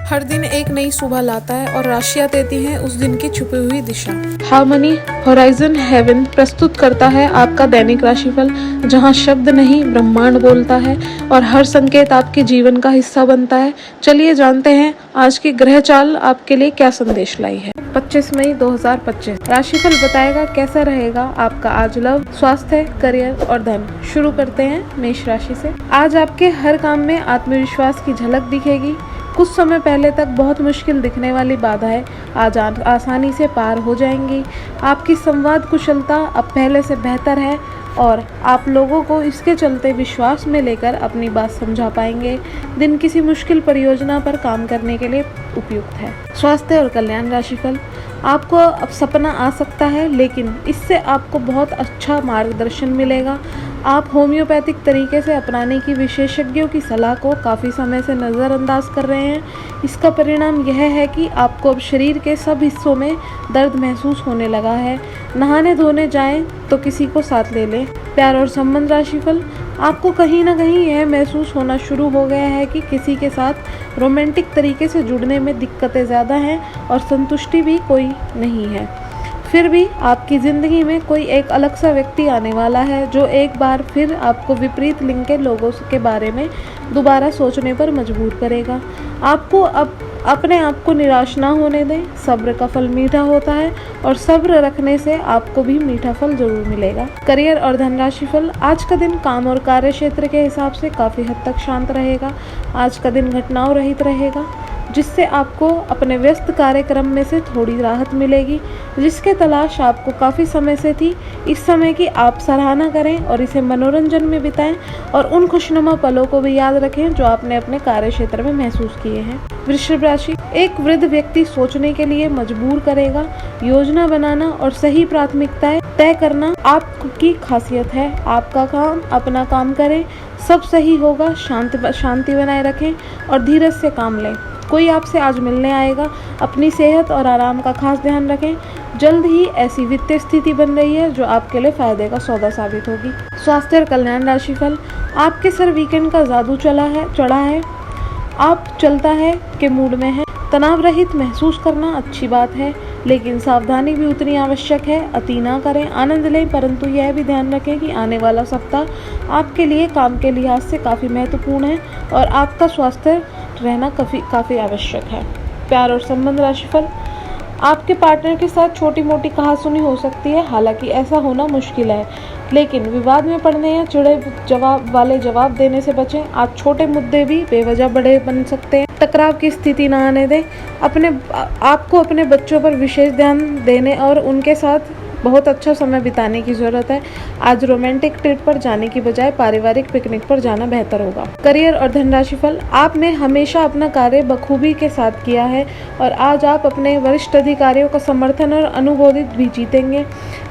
हर दिन एक नई सुबह लाता है और राशियां देती हैं उस दिन की छुपी हुई दिशा। हार्मनी होराइजन हेवन प्रस्तुत करता है आपका दैनिक राशिफल, जहां शब्द नहीं ब्रह्मांड बोलता है और हर संकेत आपके जीवन का हिस्सा बनता है। चलिए जानते हैं आज की ग्रह चाल आपके लिए क्या संदेश लाई है। 25 मई 2025 राशिफल बताएगा कैसा रहेगा आपका आज लव, स्वास्थ्य, करियर और धन। शुरू करते हैं मेष राशि से। आज आपके हर काम में आत्मविश्वास की झलक दिखेगी। कुछ समय पहले तक बहुत मुश्किल दिखने वाली बाधाएं आज आसानी से पार हो जाएंगी। आपकी संवाद कुशलता अब पहले से बेहतर है और आप लोगों को इसके चलते विश्वास में लेकर अपनी बात समझा पाएंगे। दिन किसी मुश्किल परियोजना पर काम करने के लिए उपयुक्त है। स्वास्थ्य और कल्याण राशिफल। आपको अब सपना आ सकता है, लेकिन इससे आपको बहुत अच्छा मार्गदर्शन मिलेगा। आप होम्योपैथिक तरीके से अपनाने की विशेषज्ञों की सलाह को काफ़ी समय से नज़रअंदाज कर रहे हैं। इसका परिणाम यह है कि आपको अब शरीर के सब हिस्सों में दर्द महसूस होने लगा है। नहाने धोने जाएं तो किसी को साथ ले लें। प्यार और संबंध राशिफल। आपको कहीं ना कहीं यह महसूस होना शुरू हो गया है कि किसी के साथ रोमांटिक तरीके से जुड़ने में दिक्कतें ज़्यादा हैं और संतुष्टि भी कोई नहीं है। फिर भी आपकी ज़िंदगी में कोई एक अलग सा व्यक्ति आने वाला है जो एक बार फिर आपको विपरीत लिंग के लोगों के बारे में दोबारा सोचने पर मजबूर करेगा। आपको अब अपने आप को निराश ना होने दें। सब्र का फल मीठा होता है और सब्र रखने से आपको भी मीठा फल जरूर मिलेगा। करियर और धनराशि फल। आज का दिन काम और कार्य क्षेत्र के हिसाब से काफ़ी हद तक शांत रहेगा। आज का दिन घटनाओं रहित रहेगा, जिससे आपको अपने व्यस्त कार्यक्रम में से थोड़ी राहत मिलेगी, जिसके तलाश आपको काफ़ी समय से थी। इस समय की आप सराहना करें और इसे मनोरंजन में बिताएं और उन खुशनुमा पलों को भी याद रखें जो आपने अपने कार्य क्षेत्र में महसूस किए हैं। वृषभ राशि। एक वृद्ध व्यक्ति सोचने के लिए मजबूर करेगा। योजना बनाना और सही प्राथमिकताएं तय करना आपकी खासियत है। आपका काम अपना काम करें, सब सही होगा। शांति बनाए रखें और धीरज से काम लें। कोई आपसे आज मिलने आएगा। अपनी सेहत और आराम का खास ध्यान रखें। जल्द ही ऐसी वित्तीय स्थिति बन रही है जो आपके लिए फायदे का सौदा साबित होगी। स्वास्थ्य और कल्याण राशिफल। आपके सर वीकेंड का जादू चढ़ा है। आप चलता है के मूड में हैं। तनाव रहित महसूस करना अच्छी बात है, लेकिन सावधानी भी उतनी आवश्यक है। अति ना करें, आनंद लें, परंतु यह भी ध्यान रखें कि आने वाला सप्ताह आपके लिए काम के लिहाज से काफ़ी महत्वपूर्ण है और आपका स्वास्थ्य रहना काफ़ी आवश्यक है। प्यार और संबंध राशिफल। आपके पार्टनर के साथ छोटी मोटी कहासुनी हो सकती है, हालांकि ऐसा होना मुश्किल है, लेकिन विवाद में पड़ने या चिड़े जवाब देने से बचें। आज छोटे मुद्दे भी बेवजह बड़े बन सकते हैं। टकराव की स्थिति न आने दें। आपको अपने बच्चों पर विशेष ध्यान देने और उनके साथ बहुत अच्छा समय बिताने की ज़रूरत है। आज रोमांटिक ट्रिप पर जाने की बजाय पारिवारिक पिकनिक पर जाना बेहतर होगा। करियर और धनराशि फल। आपने हमेशा अपना कार्य बखूबी के साथ किया है और आज आप अपने वरिष्ठ अधिकारियों का समर्थन और अनुमोदित भी जीतेंगे।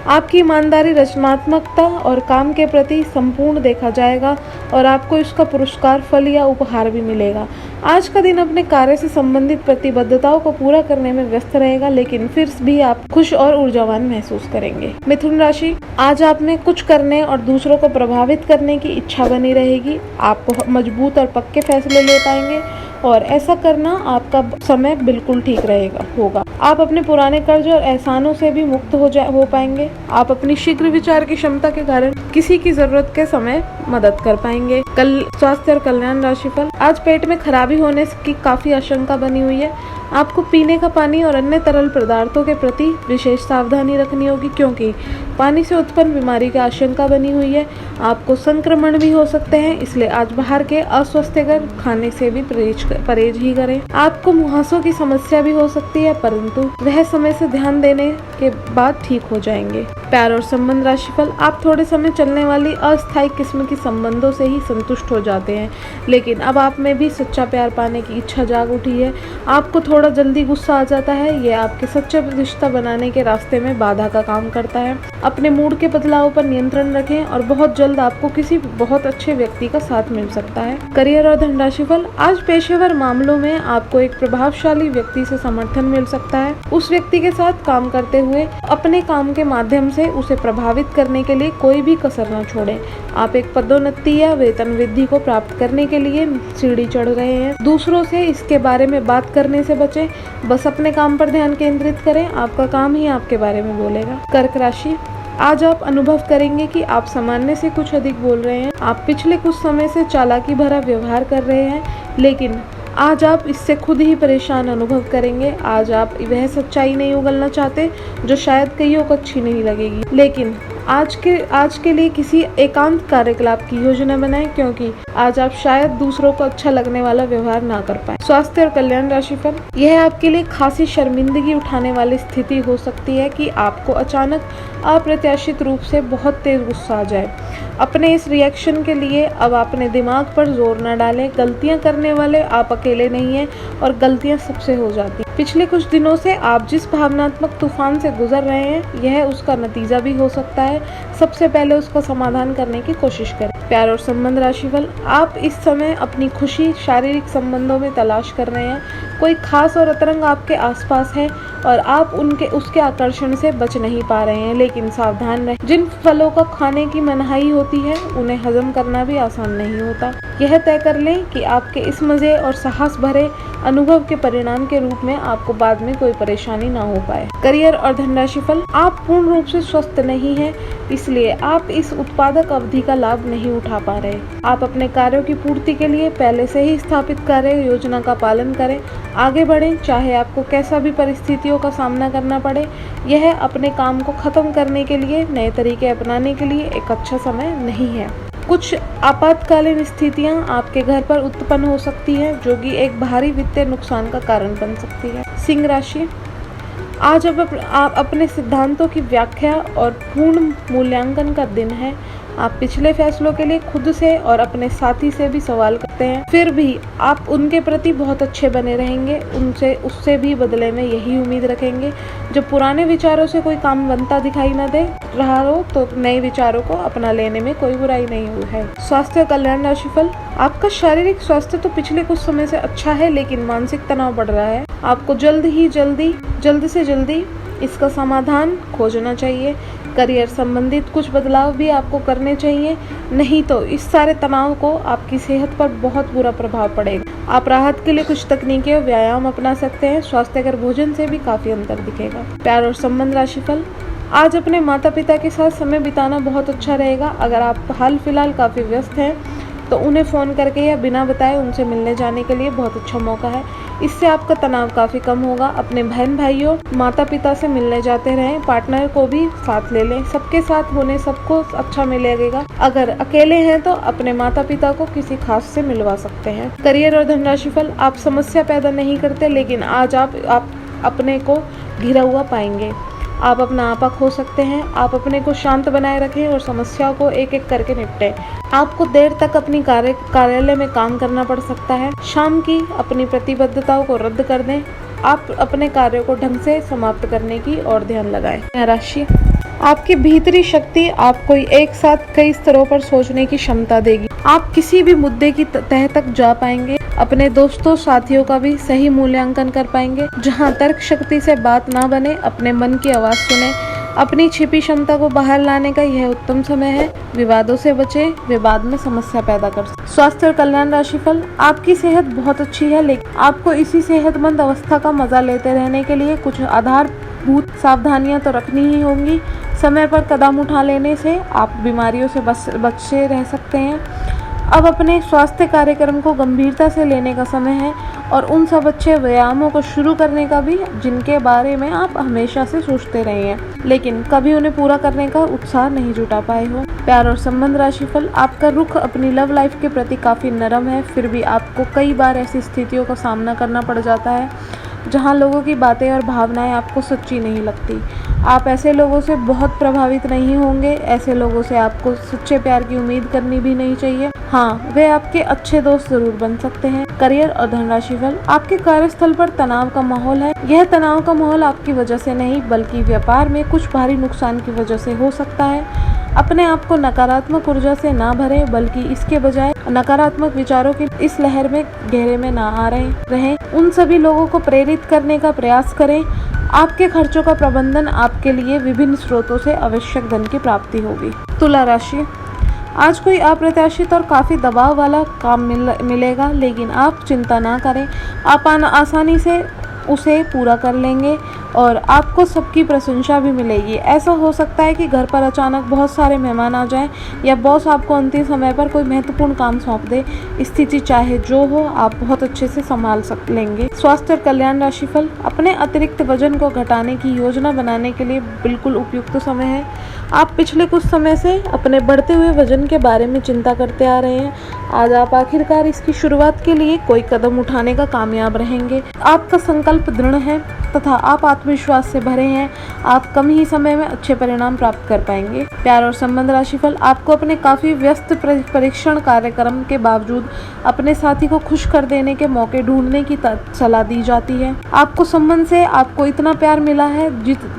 आपकी ईमानदारी, रचनात्मकता और काम के प्रति संपूर्ण देखा जाएगा और आपको इसका पुरस्कार, फल या उपहार भी मिलेगा। आज का दिन अपने कार्य से संबंधित प्रतिबद्धताओं को पूरा करने में व्यस्त रहेगा, लेकिन फिर भी आप खुश और ऊर्जावान महसूस करेंगे। मिथुन राशि। आज आप में कुछ करने और दूसरों को प्रभावित करने की इच्छा बनी रहेगी। आप मजबूत और पक्के फैसले ले पाएंगे और ऐसा करना आपका समय बिल्कुल ठीक होगा। आप अपने पुराने कर्ज और एहसानों से भी मुक्त हो पाएंगे। आप अपनी शीघ्र विचार की क्षमता के कारण किसी की जरूरत के समय मदद कर पाएंगे। कल स्वास्थ्य और कल्याण राशिफल। आज पेट में खराबी होने की काफी आशंका बनी हुई है। आपको पीने का पानी और अन्य तरल पदार्थों के प्रति विशेष सावधानी रखनी होगी, क्योंकि पानी से उत्पन्न बीमारी की आशंका बनी हुई है। आपको संक्रमण भी हो सकते हैं, इसलिए आज बाहर के अस्वास्थ्यकर खाने से भी परहेज ही करें। आपको मुहासों की समस्या भी हो सकती है, परंतु वह समय से ध्यान देने के बाद ठीक हो जाएंगे। प्यार और संबंध राशिफल। आप थोड़े समय चलने वाली अस्थायी किस्म की संबंधों से ही संतुष्ट हो जाते हैं, लेकिन अब आप में भी सच्चा प्यार पाने की इच्छा जाग उठी है। आपको थोड़ा जल्दी गुस्सा आ जाता है, यह आपके सच्चे रिश्ता बनाने के रास्ते में बाधा का काम करता है। अपने मूड के बदलाव पर नियंत्रण रखें और बहुत जल्द आपको किसी बहुत अच्छे व्यक्ति का साथ मिल सकता है। करियर और धनराशि फल। आज पेशेवर मामलों में आपको एक प्रभावशाली व्यक्ति से समर्थन मिल सकता है। उस व्यक्ति के साथ काम करते हुए अपने काम के माध्यम से से उसे प्रभावित करने के लिए कोई भी कसर न छोड़ें। आप एक पदोन्नति या वेतन वृद्धि को प्राप्त करने के लिए सीढ़ी चढ़ रहे हैं। दूसरों से इसके बारे में बात करने से बचें, बस अपने काम पर ध्यान केंद्रित करें, आपका काम ही आपके बारे में बोलेगा। कर्क राशि, आज आप अनुभव करेंगे कि आप सामान्य से कुछ अधिक बोल रहे हैं। आप पिछले कुछ समय से चालाकी भरा व्यवहार कर रहे हैं, लेकिन आज आप इससे खुद ही परेशान अनुभव करेंगे। आज आप वह सच्चाई नहीं उगलना चाहते जो शायद कईयों को अच्छी नहीं लगेगी, लेकिन आज के लिए किसी एकांत कार्यकलाप की योजना बनाएं, क्योंकि आज आप शायद दूसरों को अच्छा लगने वाला व्यवहार ना कर पाए। स्वास्थ्य और कल्याण राशिफल, यह आपके लिए खासी शर्मिंदगी उठाने वाली स्थिति हो सकती है कि आपको अचानक अप्रत्याशित रूप से बहुत तेज गुस्सा आ जाए। अपने इस रिएक्शन के लिए अब अपने दिमाग पर जोर न डालें। गलतियां करने वाले आप अकेले नहीं हैं और गलतियां सबसे हो जाती हैं। पिछले कुछ दिनों से आप जिस भावनात्मक तूफान से गुजर रहे हैं, यह उसका नतीजा भी हो सकता है। सबसे पहले उसका समाधान करने की कोशिश करें। प्यार और संबंध राशिफल, आप इस समय अपनी खुशी शारीरिक संबंधों में तलाश कर रहे हैं। कोई खास और अतरंग आपके आसपास है और आप उसके आकर्षण से बच नहीं पा रहे हैं, लेकिन सावधान रहें। जिन फलों का खाने की मनाही होती है, उन्हें हजम करना भी आसान नहीं होता। यह तय कर लें कि आपके इस मजे और साहस भरे अनुभव के परिणाम के रूप में आपको बाद में कोई परेशानी ना हो पाए। करियर और धनराशि फल, आप पूर्ण रूप से स्वस्थ नहीं हैं, इसलिए आप इस उत्पादक अवधि का लाभ नहीं उठा पा रहे। आप अपने कार्यों की पूर्ति के लिए पहले से ही स्थापित कार्य योजना का पालन करें। आगे बढ़ें, चाहे आपको कैसा भी परिस्थितियों का सामना करना पड़े। यह अपने काम को खत्म करने के लिए नए तरीके अपनाने के लिए एक अच्छा समय नहीं है। कुछ आपातकालीन स्थितियां आपके घर पर उत्पन्न हो सकती हैं, जो कि एक भारी वित्तीय नुकसान का कारण बन सकती है। सिंह राशि, आज आप अपने सिद्धांतों की व्याख्या और पूर्ण मूल्यांकन का दिन है। आप पिछले फैसलों के लिए खुद से और अपने साथी से भी सवाल करते हैं, फिर भी आप उनके प्रति बहुत अच्छे बने रहेंगे। उससे भी बदले में यही उम्मीद रखेंगे। जब पुराने विचारों से कोई काम बनता दिखाई न दे रहा हो, तो नए विचारों को अपना लेने में कोई बुराई नहीं हुई है। स्वास्थ्य और कल्याण राशिफल, आपका शारीरिक स्वास्थ्य तो पिछले कुछ समय से अच्छा है, लेकिन मानसिक तनाव बढ़ रहा है। आपको जल्द से जल्दी इसका समाधान खोजना चाहिए। करियर संबंधित कुछ बदलाव भी आपको करने चाहिए, नहीं तो इस सारे तनाव को आपकी सेहत पर बहुत बुरा प्रभाव पड़ेगा। आप राहत के लिए कुछ तकनीकें और व्यायाम अपना सकते हैं। स्वास्थ्यकर भोजन से भी काफी अंतर दिखेगा। प्यार और संबंध राशिफल, आज अपने माता पिता के साथ समय बिताना बहुत अच्छा रहेगा। अगर आप हाल फिलहाल काफी व्यस्त हैं, तो उन्हें फ़ोन करके या बिना बताए उनसे मिलने जाने के लिए बहुत अच्छा मौका है। इससे आपका तनाव काफ़ी कम होगा। अपने बहन भाइयों माता पिता से मिलने जाते रहें। पार्टनर को भी साथ ले लें। सबके साथ होने सबको अच्छा मिलेगा। अगर अकेले हैं तो अपने माता पिता को किसी खास से मिलवा सकते हैं। करियर और धनराशि फल, आप समस्या पैदा नहीं करते, लेकिन आज आप अपने को घिरा हुआ पाएंगे। आप अपना आपा खो सकते हैं। आप अपने को शांत बनाए रखें और समस्याओं को एक एक करके निपटें। आपको देर तक अपनी कार्यालय में काम करना पड़ सकता है। शाम की अपनी प्रतिबद्धताओं को रद्द कर दें। आप अपने कार्यों को ढंग से समाप्त करने की ओर ध्यान लगाएं। राशि, आपकी भीतरी शक्ति आपको एक साथ कई स्तरों पर सोचने की क्षमता देगी। आप किसी भी मुद्दे की तह तक जा पाएंगे। अपने दोस्तों साथियों का भी सही मूल्यांकन कर पाएंगे। जहां तर्क शक्ति से बात ना बने, अपने मन की आवाज सुने। अपनी छिपी क्षमता को बाहर लाने का यह उत्तम समय है। विवादों से बचे, वे बाद में समस्या पैदा कर सकते। स्वास्थ्य और कल्याण राशिफल, आपकी सेहत बहुत अच्छी है, लेकिन आपको इसी सेहतमंद अवस्था का मजा लेते रहने के लिए कुछ आधारभूत सावधानियां तो रखनी ही होंगी। समय पर कदम उठा लेने से आप बीमारियों से बचे रह सकते हैं। अब अपने स्वास्थ्य कार्यक्रम को गंभीरता से लेने का समय है और उन सब अच्छे व्यायामों को शुरू करने का भी, जिनके बारे में आप हमेशा से सोचते रहे हैं, लेकिन कभी उन्हें पूरा करने का उत्साह नहीं जुटा पाए हो। प्यार और संबंध राशिफल, आपका रुख अपनी लव लाइफ के प्रति काफी नरम है, फिर भी आपको कई बार ऐसी स्थितियों का सामना करना पड़ जाता है जहां लोगों की बातें और भावनाएं आपको सच्ची नहीं लगती। आप ऐसे लोगों से बहुत प्रभावित नहीं होंगे। ऐसे लोगों से आपको सच्चे प्यार की उम्मीद करनी भी नहीं चाहिए। हाँ, वे आपके अच्छे दोस्त जरूर बन सकते हैं। करियर और धनराशि फल, आपके कार्यस्थल पर तनाव का माहौल है। यह तनाव का माहौल आपकी वजह से नहीं, बल्कि व्यापार में कुछ भारी नुकसान की वजह से हो सकता है। अपने आप को नकारात्मक ऊर्जा से ना भरें, बल्कि इसके बजाय नकारात्मक विचारों की इस लहर में गहरे में ना आ रहें। उन सभी लोगों को प्रेरित करने का प्रयास करें। आपके खर्चों का प्रबंधन आपके लिए विभिन्न स्रोतों से आवश्यक धन की प्राप्ति होगी। तुला राशि, आज कोई अप्रत्याशित और काफ़ी दबाव वाला काम मिलेगा, लेकिन आप चिंता ना करें, आप आसानी से उसे पूरा कर लेंगे और आपको सबकी प्रशंसा भी मिलेगी। ऐसा हो सकता है कि घर पर अचानक बहुत सारे मेहमान आ जाएं या बॉस आपको अंतिम समय पर कोई महत्वपूर्ण काम सौंप दे। स्थिति चाहे जो हो, आप बहुत अच्छे से संभाल लेंगे। स्वास्थ्य और कल्याण राशिफल, अपने अतिरिक्त वजन को घटाने की योजना बनाने के लिए बिल्कुल उपयुक्त समय है। आप पिछले कुछ समय से अपने बढ़ते हुए वजन के बारे में चिंता करते आ रहे हैं। आज आप आखिरकार इसकी शुरुआत के लिए कोई कदम उठाने का कामयाब रहेंगे। आपका संकल्प दृढ़ है तथा आप आत्मविश्वास से भरे हैं। आप कम ही समय में अच्छे परिणाम प्राप्त कर पाएंगे। प्यार और संबंध राशिफल, आपको अपने काफी व्यस्त परीक्षण कार्यक्रम के बावजूद अपने साथी को खुश कर देने के मौके ढूंढने की सलाह दी जाती है। आपको संबंध से आपको इतना प्यार मिला है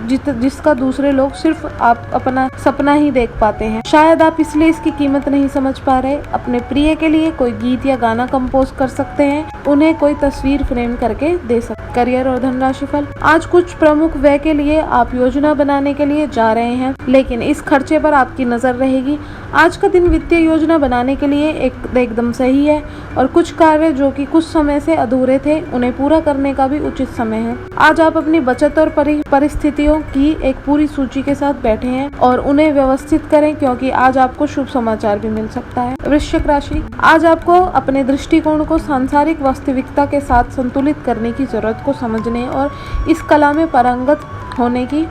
जिसका दूसरे लोग सिर्फ आप अपना सपना ही देख पाते हैं। शायद आप इसलिए इसकी कीमत नहीं समझ पा रहे। अपने प्रिय के लिए कोई गीत या गाना कंपोज कर सकते हैं, उन्हें कोई तस्वीर फ्रेम करके दे सकते। करियर और धन राशिफल, आज कुछ प्रमुख व्यय के लिए आप योजना बनाने के लिए जा रहे हैं, लेकिन इस खर्चे पर आपकी नजर रहेगी। आज का दिन वित्तीय योजना बनाने के लिए एकदम सही है और कुछ कार्य जो कि कुछ समय से अधूरे थे, उन्हें पूरा करने का भी उचित समय है। आज आप अपनी बचत और परिस्थितियों की एक पूरी सूची के साथ बैठे हैं और उन्हें व्यवस्थित करें, क्योंकि आज आपको शुभ समाचार भी मिल सकता है। वृश्चिक राशि, आज आपको अपने दृष्टिकोण को सांसारिक वास्तविकता के साथ संतुलित करने की जरूरत को समझने और इस कला में पारंगत होने की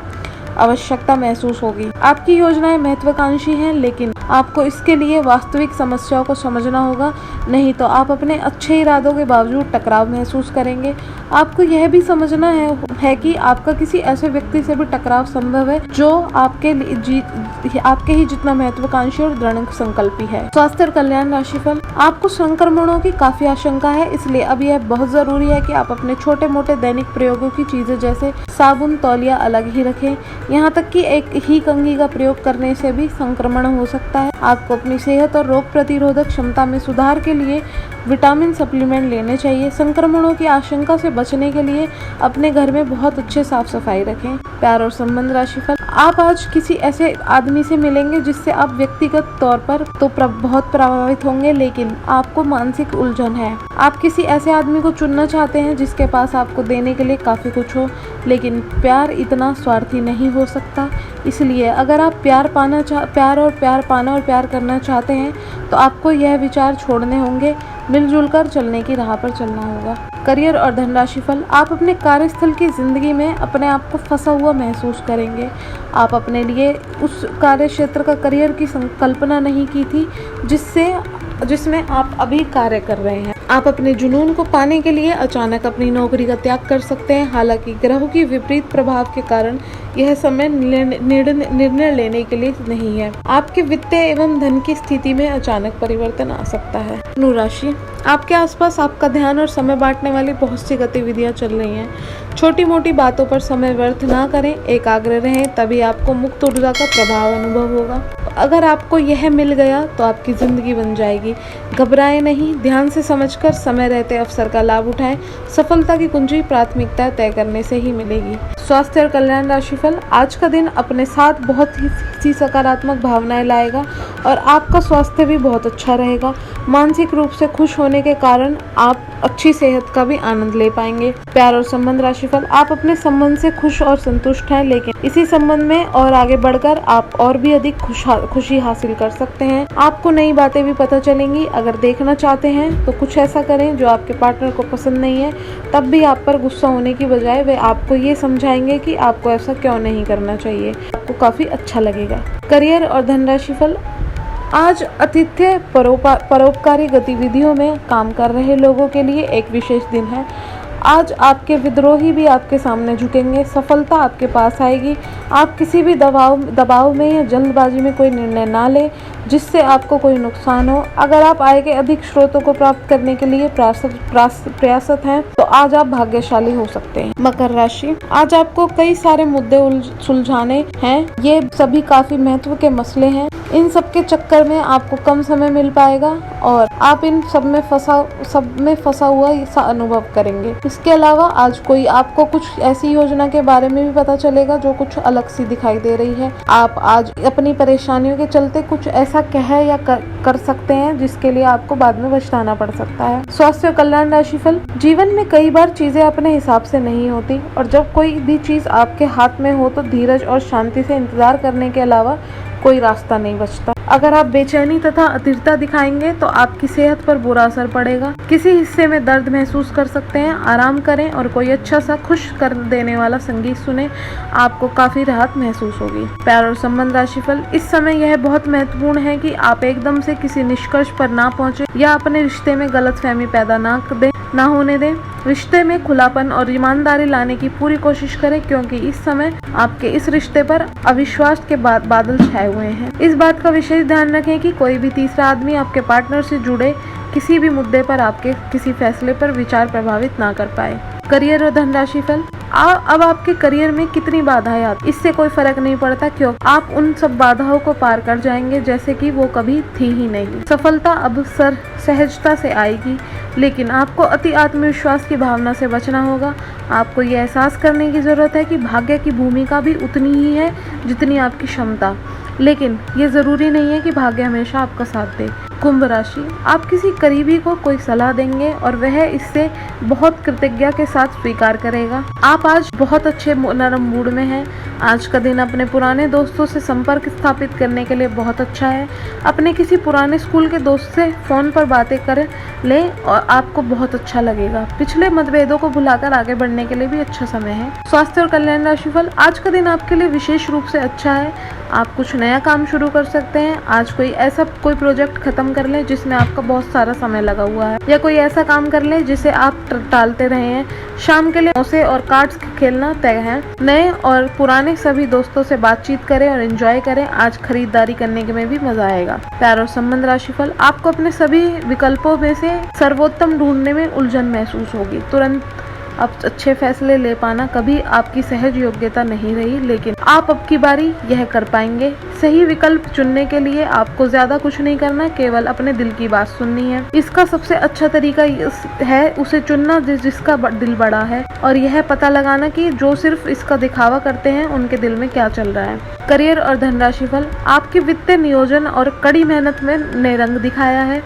आवश्यकता महसूस होगी। आपकी योजनाएं महत्वाकांक्षी हैं, लेकिन आपको इसके लिए वास्तविक समस्याओं को समझना होगा, नहीं तो आप अपने अच्छे इरादों के बावजूद टकराव महसूस करेंगे। आपको यह भी समझना है कि आपका किसी ऐसे व्यक्ति से भी टकराव संभव है जो आपके ही जितना महत्वाकांक्षी और दृढ़ संकल्पी है। स्वास्थ्य और कल्याण राशिफल, आपको संक्रमणों की काफी आशंका है, इसलिए अब यह बहुत जरूरी है कि आप अपने छोटे मोटे दैनिक प्रयोगों की चीजें जैसे साबुन, तौलिया अलग ही रखें। यहाँ तक कि एक ही कंघी का प्रयोग करने से भी संक्रमण हो सकता है। आपको अपनी सेहत और रोग प्रतिरोधक क्षमता में सुधार के लिए विटामिन सप्लीमेंट लेने चाहिए। संक्रमणों की आशंका से बचने के लिए अपने घर में बहुत अच्छे साफ सफाई रखें। प्यार और संबंध राशिफल, आप आज किसी ऐसे आदमी से मिलेंगे जिससे आप व्यक्तिगत तौर पर तो बहुत प्रभावित होंगे, लेकिन आपको मानसिक उलझन है। आप किसी ऐसे आदमी को चुनना चाहते हैं जिसके पास आपको देने के लिए काफी कुछ हो, लेकिन प्यार इतना स्वार्थी नहीं हो सकता। इसलिए अगर आप प्यार पाना और प्यार करना चाहते हैं तो आपको यह विचार छोड़ने होंगे, मिलजुल कर चलने की राह पर चलना होगा। करियर और धन राशिफल, आप अपने कार्यस्थल की जिंदगी में अपने आप को फंसा हुआ महसूस करेंगे। आप अपने लिए उस कार्य क्षेत्र का करियर की संकल्पना नहीं की थी जिसमें आप अभी कार्य कर रहे हैं। आप अपने जुनून को पाने के लिए अचानक अपनी नौकरी का त्याग कर सकते हैं। हालांकि ग्रहों की विपरीत प्रभाव के कारण यह समय निर्णय लेने के लिए नहीं है। आपके वित्तीय एवं धन की स्थिति में अचानक परिवर्तन आ सकता है। धनु राशि, आपके आसपास आपका ध्यान और समय बांटने वाली बहुत सी गतिविधियां चल रही हैं। छोटी मोटी बातों पर समय व्यर्थ ना करें, एकाग्र रहें, तभी आपको मुक्त ऊर्जा का प्रभाव अनुभव होगा। अगर आपको यह मिल गया तो आपकी जिंदगी बन जाएगी। घबराएं नहीं, ध्यान से समझकर समय रहते अवसर का लाभ उठाएं। सफलता की कुंजी प्राथमिकता तय करने से ही मिलेगी। स्वास्थ्य और कल्याण राशिफल, आज का दिन अपने साथ बहुत ही सकारात्मक भावनाएं लाएगा और आपका स्वास्थ्य भी बहुत अच्छा रहेगा। मानसिक रूप से खुश होने के कारण आप अच्छी सेहत का भी आनंद ले पाएंगे। प्यार और संबंध राशिफल, आप अपने संबंध से खुश और संतुष्ट हैं, लेकिन इसी संबंध में और आगे बढ़कर आप और भी अधिक खुशी हासिल कर सकते हैं। आपको नई बातें भी पता चलेंगी। अगर देखना चाहते हैं तो कुछ ऐसा करें जो आपके पार्टनर को पसंद नहीं है, तब भी आप पर गुस्सा होने की बजाय वे आपको ये समझाएंगे कि आपको ऐसा क्यों नहीं करना चाहिए। आपको काफी अच्छा लगेगा। करियर और धन राशिफल, आज आतिथ्य परोपकारी गतिविधियों में काम कर रहे लोगों के लिए एक विशेष दिन है। आज आपके विद्रोही भी आपके सामने झुकेंगे। सफलता आपके पास आएगी। आप किसी भी दबाव में या जल्दबाजी में कोई निर्णय ना लें। जिससे आपको कोई नुकसान हो। अगर आप आय के अधिक स्रोतों को प्राप्त करने के लिए प्रयासरत हैं तो आज आप भाग्यशाली हो सकते हैं। मकर राशि, आज आपको कई सारे मुद्दे सुलझाने हैं। ये सभी काफी महत्व के मसले हैं। इन सब के चक्कर में आपको कम समय मिल पाएगा और आप इन सब में फंसा हुआ सा अनुभव करेंगे। इसके अलावा आज कोई आपको कुछ ऐसी योजना के बारे में भी पता चलेगा जो कुछ अलग सी दिखाई दे रही है। आप आज अपनी परेशानियों के चलते कुछ ऐसा कह या कर सकते हैं जिसके लिए आपको बाद में पछताना पड़ सकता है। स्वास्थ्य और कल्याण राशिफल, जीवन में कई बार चीजें अपने हिसाब से नहीं होती और जब कोई भी चीज आपके हाथ में हो तो धीरज और शांति से इंतजार करने के अलावा कोई रास्ता नहीं बचता। अगर आप बेचैनी तथा अधीरता दिखाएंगे तो आपकी सेहत पर बुरा असर पड़ेगा। किसी हिस्से में दर्द महसूस कर सकते हैं। आराम करें और कोई अच्छा सा खुश कर देने वाला संगीत सुने, आपको काफी राहत महसूस होगी। प्यार और संबंध राशिफल, इस समय यह बहुत महत्वपूर्ण है कि आप एकदम से किसी निष्कर्ष पर ना पहुंचे या अपने रिश्ते में गलतफहमी पैदा ना होने दें। रिश्ते में खुलापन और ईमानदारी लाने की पूरी कोशिश करें क्योंकि इस समय आपके इस रिश्ते पर अविश्वास के बादल छाए हुए हैं। इस बात का विशेष ध्यान रखें कि कोई भी तीसरा आदमी आपके पार्टनर से जुड़े किसी भी मुद्दे पर आपके किसी फैसले पर विचार प्रभावित ना कर पाए। करियर और धनराशि फल, अब आपके करियर में कितनी बाधाएं आती, इससे कोई फर्क नहीं पड़ता क्योंकि आप उन सब बाधाओं को पार कर जाएंगे जैसे कि वो कभी थी ही नहीं। सफलता अब सहजता से आएगी, लेकिन आपको अति आत्मविश्वास की भावना से बचना होगा। आपको ये एहसास करने की जरूरत है कि भाग्य की भूमिका भी उतनी ही है जितनी आपकी क्षमता, लेकिन ये जरूरी नहीं है कि भाग्य हमेशा आपका साथ दे। कुंभ राशि, आप किसी करीबी को कोई सलाह देंगे और वह इससे बहुत कृतज्ञता के साथ स्वीकार करेगा। आप आज बहुत अच्छे नरम मूड में हैं। आज का दिन अपने पुराने दोस्तों से संपर्क स्थापित करने के लिए बहुत अच्छा है। अपने किसी पुराने स्कूल के दोस्त से फोन पर बातें कर लें और आपको बहुत अच्छा लगेगा। पिछले मतभेदों को भुलाकर आगे बढ़ने के लिए भी अच्छा समय है। स्वास्थ्य और कल्याण राशिफल, आज का दिन आपके लिए विशेष रूप से अच्छा है। आप कुछ नया काम शुरू कर सकते हैं। आज कोई प्रोजेक्ट खत्म कर लें जिसमें आपका बहुत सारा समय लगा हुआ है, या कोई ऐसा काम कर लें जिसे आप टालते रहे हैं। शाम के लिए समोसे और कार्ड्स खेलना तय है। नए और पुराने सभी दोस्तों से बातचीत करें और एंजॉय करें। आज खरीदारी करने के में भी मजा आएगा। प्यार और संबंध राशिफल, आपको अपने सभी विकल्पों में से सर्वोत्तम ढूंढने में उलझन महसूस होगी। तुरंत अब अच्छे फैसले ले पाना कभी आपकी सहज योग्यता नहीं रही, लेकिन आप अब की बारी यह कर पाएंगे। सही विकल्प चुनने के लिए आपको ज्यादा कुछ नहीं करना, केवल अपने दिल की बात सुननी है। इसका सबसे अच्छा तरीका है उसे चुनना जिसका दिल बड़ा है, और यह पता लगाना कि जो सिर्फ इसका दिखावा करते हैं उनके दिल में क्या चल रहा है। करियर और धनराशि फल, आपके वित्तीय नियोजन और कड़ी मेहनत ने रंग दिखाया है।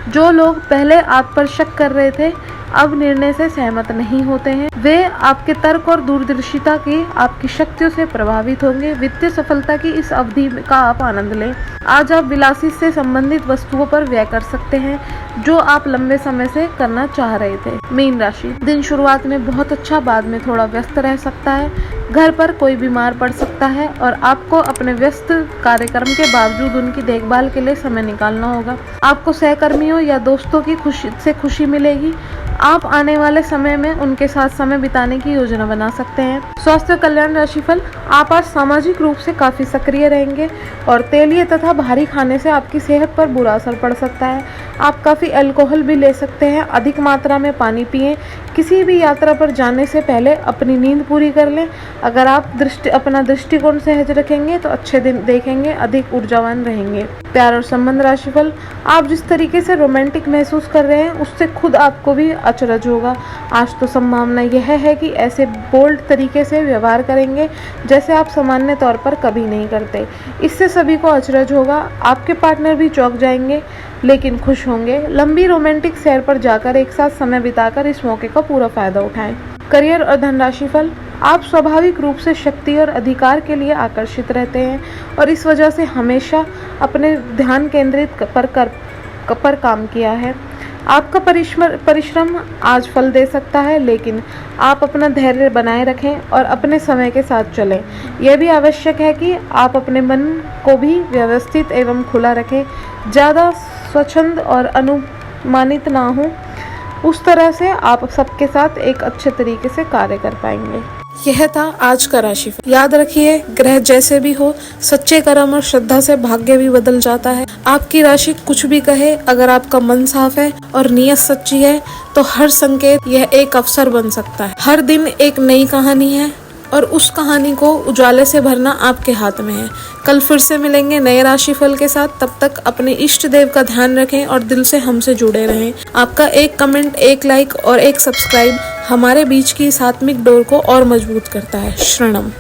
जो लोग पहले आप पर शक कर रहे थे अब निर्णय से सहमत नहीं होते हैं। वे आपके तर्क और दूरदर्शिता की आपकी शक्तियों से प्रभावित होंगे। वित्तीय सफलता की इस अवधि का आप आनंद लें। आज आप विलासी से संबंधित वस्तुओं पर व्यय कर सकते हैं जो आप लंबे समय से करना चाह रहे थे। मीन राशि, दिन शुरुआत में बहुत अच्छा, बाद में थोड़ा व्यस्त रह सकता है। घर पर कोई बीमार पड़ सकता है और आपको अपने व्यस्त कार्यक्रम के बावजूद उनकी देखभाल के लिए समय निकालना होगा। आपको सहकर्मियों या दोस्तों की खुशी मिलेगी। आप आने वाले समय में उनके साथ समय बिताने की योजना बना सकते हैं। स्वास्थ्य कल्याण राशिफल, आप आज सामाजिक रूप से काफी सक्रिय रहेंगे और तेलीय तथा भारी खाने से आपकी सेहत पर बुरा असर पड़ सकता है। आप काफी अल्कोहल भी ले सकते हैं। अधिक मात्रा में पानी पिएं। किसी भी यात्रा पर जाने से पहले अपनी नींद पूरी कर लें। अगर आप अपना दृष्टिकोण सहज रखेंगे तो अच्छे दिन देखेंगे, अधिक ऊर्जावान रहेंगे। प्यार और संबंध राशिफल, आप जिस तरीके से रोमांटिक महसूस कर रहे हैं उससे खुद आपको भी अचरज होगा। आज तो संभावना यह है कि ऐसे बोल्ड तरीके से व्यवहार करेंगे जैसे आप सामान्य तौर पर कभी नहीं करते। इससे सभी को अचरज होगा। आपके पार्टनर भी चौंक जाएंगे लेकिन खुश होंगे। लंबी रोमांटिक सैर पर जाकर एक साथ समय बिताकर इस मौके का पूरा फायदा उठाएं। करियर और धनराशि फल, आप स्वाभाविक रूप से शक्ति और अधिकार के लिए आकर्षित रहते हैं और इस वजह से हमेशा अपने ध्यान केंद्रित पर काम किया है। आपका परिश्रम आज फल दे सकता है, लेकिन आप अपना धैर्य बनाए रखें और अपने समय के साथ चलें। यह भी आवश्यक है कि आप अपने मन को भी व्यवस्थित एवं खुला रखें। ज़्यादा स्वच्छंद और अनुमानित ना हो, उस तरह से आप सबके साथ एक अच्छे तरीके से कार्य कर पाएंगे। यह था आज का राशिफल। याद रखिए, ग्रह जैसे भी हो, सच्चे कर्म और श्रद्धा से भाग्य भी बदल जाता है। आपकी राशि कुछ भी कहे, अगर आपका मन साफ है और नीयत सच्ची है तो हर संकेत यह एक अवसर बन सकता है। हर दिन एक नई कहानी है और उस कहानी को उजाले से भरना आपके हाथ में है। कल फिर से मिलेंगे नए राशिफल के साथ। तब तक अपने इष्ट देव का ध्यान रखें और दिल से हमसे जुड़े रहें। आपका एक कमेंट, एक लाइक और एक सब्सक्राइब हमारे बीच की इस आत्मिक डोर को और मजबूत करता है। शरणम।